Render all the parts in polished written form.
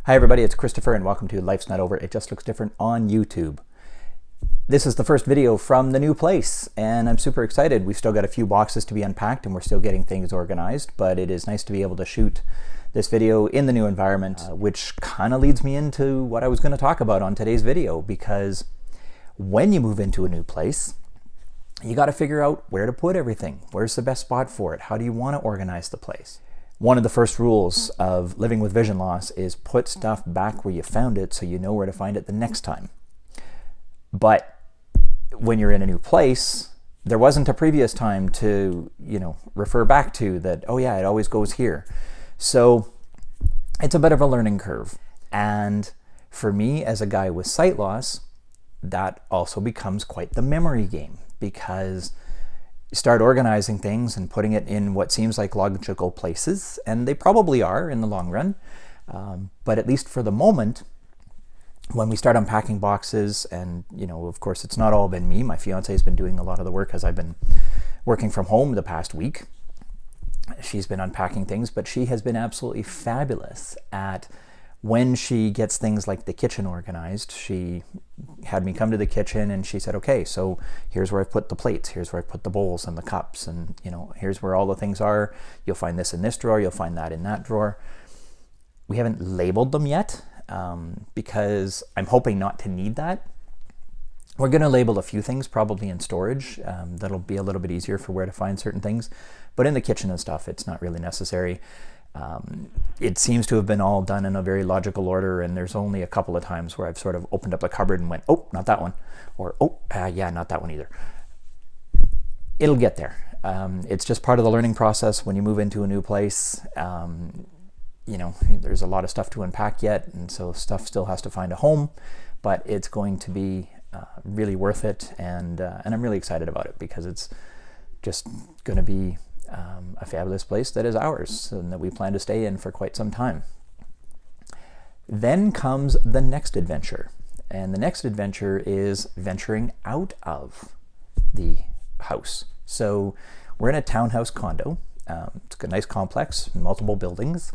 Hi everybody, it's Christopher and welcome to Life's Not Over, It Just Looks Different on YouTube. This is the first video from the new place and I'm super excited. We've still got a few boxes to be unpacked and we're still getting things organized, but it is nice to be able to shoot this video in the new environment, which kind of leads me into what I was going to talk about on today's video, because when you move into a new place, you got to figure out where to put everything. Where's the best spot for it? How do you want to organize the place? One of the first rules of living with vision loss is put stuff back where you found it so you know where to find it the next time. But when you're in a new place, there wasn't a previous time to, refer back to that, oh yeah, it always goes here. So it's a bit of a learning curve. And for me, as a guy with sight loss, that also becomes quite the memory game, because you start organizing things and putting it in what seems like logical places, and they probably are in the long run. But at least for the moment, when we start unpacking boxes, and of course it's not all been me, my fiance has been doing a lot of the work as I've been working from home the past week. She's been unpacking things, but she has been absolutely fabulous at when she gets things like the kitchen organized. She had me come to the kitchen and she said, okay, so here's where I put the plates, here's where I put the bowls and the cups, and here's where all the things are. You'll find this in this drawer, you'll find that in that drawer. We haven't labeled them yet because I'm hoping not to need that. We're going to label a few things probably in storage. That'll be a little bit easier for where to find certain things, but in the kitchen and stuff, it's not really necessary. It seems to have been all done in a very logical order, and there's only a couple of times where I've sort of opened up a cupboard and went, oh, not that one, or yeah, not that one either. It'll get there. It's just part of the learning process when you move into a new place. There's a lot of stuff to unpack yet, and so stuff still has to find a home, but it's going to be really worth it, and I'm really excited about it, because it's just going to be a fabulous place that is ours and that we plan to stay in for quite some time. Then comes the next adventure, and the next adventure is venturing out of the house. So we're in a townhouse condo. It's a nice complex, multiple buildings,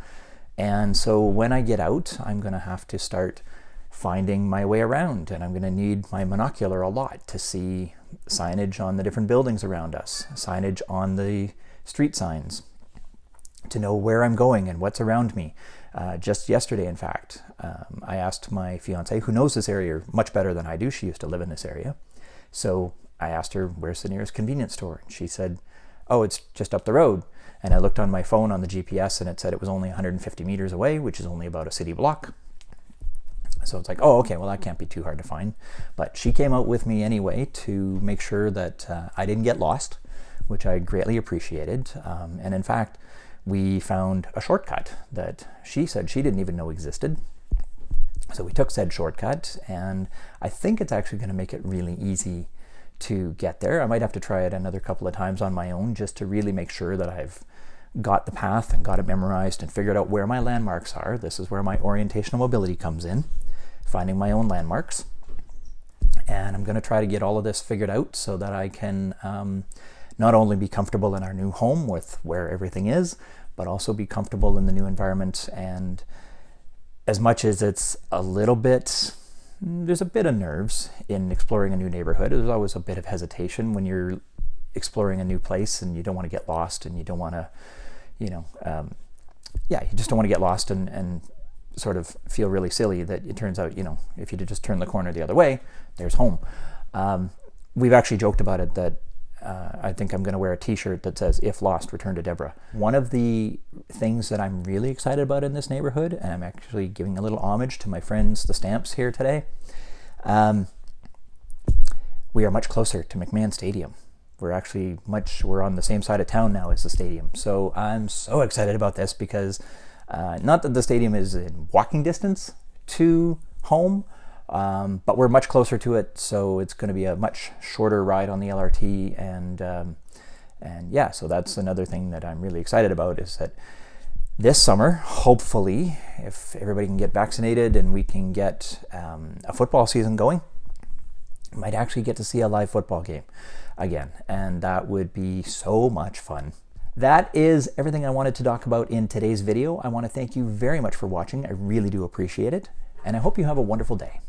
and so when I get out, I'm going to have to start finding my way around, and I'm going to need my monocular a lot to see signage on the different buildings around us, signage on the street signs, to know where I'm going and what's around me. Just yesterday, in fact, I asked my fiance, who knows this area much better than I do. She used to live in this area. So I asked her, where's the nearest convenience store? And she said, oh, it's just up the road. And I looked on my phone on the GPS and it said it was only 150 meters away, which is only about a city block. So it's like, oh, okay, well, that can't be too hard to find. But she came out with me anyway to make sure that I didn't get lost, which I greatly appreciated. And in fact, we found a shortcut that she said she didn't even know existed. So we took said shortcut, and I think it's actually going to make it really easy to get there. I might have to try it another couple of times on my own just to really make sure that I've got the path and got it memorized and figured out where my landmarks are. This is where my orientational mobility comes in, finding my own landmarks. And I'm going to try to get all of this figured out so that I can not only be comfortable in our new home with where everything is, but also be comfortable in the new environment. And as much as it's a little bit, there's a bit of nerves in exploring a new neighborhood. There's always a bit of hesitation when you're exploring a new place and you don't want to get lost, and you don't want to, you just don't want to get lost and sort of feel really silly that it turns out, if you just turn the corner the other way, there's home. We've actually joked about it that I think I'm going to wear a t-shirt that says, if lost, return to Deborah. One of the things that I'm really excited about in this neighborhood, and I'm actually giving a little homage to my friends, the Stamps, here today, we are much closer to McMahon Stadium. We're on the same side of town now as the stadium. So I'm so excited about this, because not that the stadium is in walking distance to home, but we're much closer to it, so it's going to be a much shorter ride on the LRT, and yeah, so that's another thing that I'm really excited about, is that this summer, hopefully, if everybody can get vaccinated and we can get a football season going, we might actually get to see a live football game again, and that would be so much fun. that is everything I wanted to talk about in today's video. I want to thank you very much for watching. I really do appreciate it, and I hope you have a wonderful day.